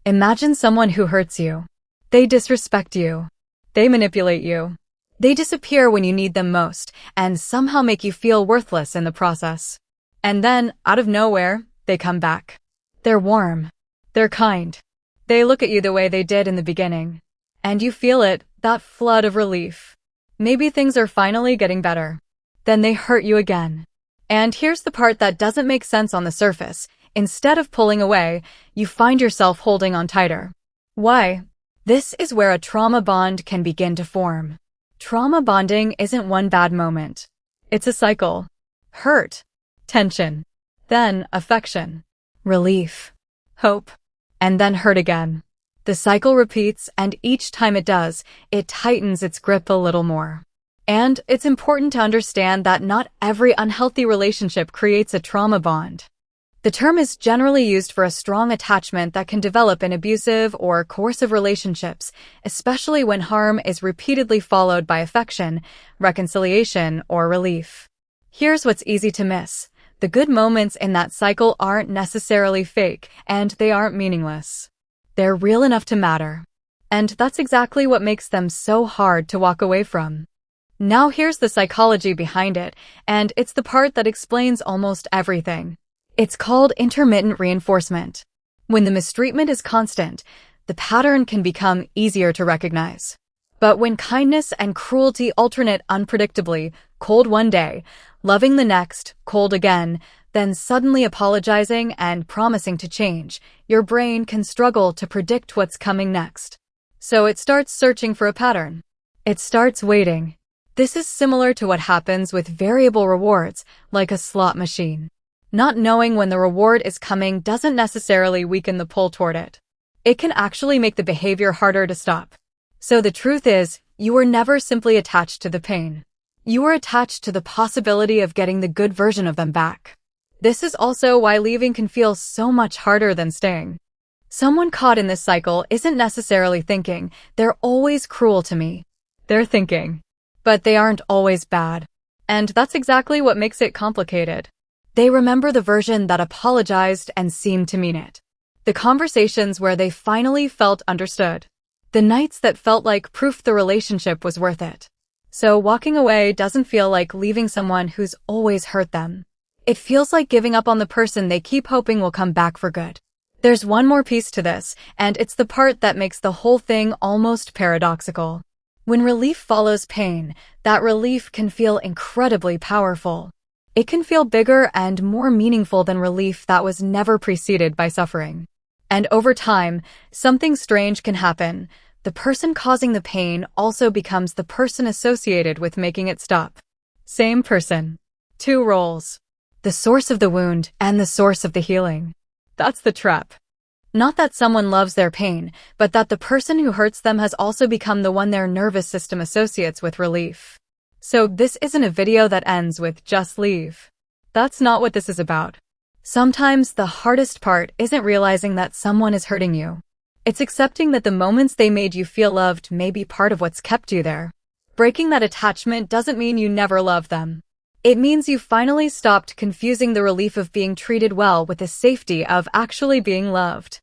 Imagine someone who hurts you. They disrespect you. They manipulate you. They disappear when you need them most, and somehow make you feel worthless in the process. And then, out of nowhere, they come back. They're warm. They're kind. They look at you the way they did in the beginning. And you feel it, that flood of relief. Maybe things are finally getting better. Then they hurt you again. And here's the part that doesn't make sense on the surface. Instead of pulling away, you find yourself holding on tighter. Why? This is where a trauma bond can begin to form. Trauma bonding isn't one bad moment. It's a cycle. Hurt, tension, then affection, relief, hope, and then hurt again. The cycle repeats, and each time it does, it tightens its grip a little more. And it's important to understand that not every unhealthy relationship creates a trauma bond. The term is generally used for a strong attachment that can develop in abusive or coercive relationships, especially when harm is repeatedly followed by affection, reconciliation, or relief. Here's what's easy to miss. The good moments in that cycle aren't necessarily fake, and they aren't meaningless. They're real enough to matter. And that's exactly what makes them so hard to walk away from. Now here's the psychology behind it, and it's the part that explains almost everything. It's called intermittent reinforcement. When the mistreatment is constant, the pattern can become easier to recognize. But when kindness and cruelty alternate unpredictably, cold one day, loving the next, cold again, then suddenly apologizing and promising to change, your brain can struggle to predict what's coming next. So it starts searching for a pattern. It starts waiting. This is similar to what happens with variable rewards, like a slot machine. Not knowing when the reward is coming doesn't necessarily weaken the pull toward it. It can actually make the behavior harder to stop. So the truth is, you were never simply attached to the pain. You were attached to the possibility of getting the good version of them back. This is also why leaving can feel so much harder than staying. Someone caught in this cycle isn't necessarily thinking, "They're always cruel to me." They're thinking, "But they aren't always bad." And that's exactly what makes it complicated. They remember the version that apologized and seemed to mean it. The conversations where they finally felt understood. The nights that felt like proof the relationship was worth it. So walking away doesn't feel like leaving someone who's always hurt them. It feels like giving up on the person they keep hoping will come back for good. There's one more piece to this, and it's the part that makes the whole thing almost paradoxical. When relief follows pain, that relief can feel incredibly powerful. It can feel bigger and more meaningful than relief that was never preceded by suffering. And over time, something strange can happen. The person causing the pain also becomes the person associated with making it stop. Same person. Two roles. The source of the wound and the source of the healing. That's the trap. Not that someone loves their pain, but that the person who hurts them has also become the one their nervous system associates with relief. So this isn't a video that ends with "just leave." That's not what this is about. Sometimes the hardest part isn't realizing that someone is hurting you. It's accepting that the moments they made you feel loved may be part of what's kept you there. Breaking that attachment doesn't mean you never loved them. It means you finally stopped confusing the relief of being treated well with the safety of actually being loved.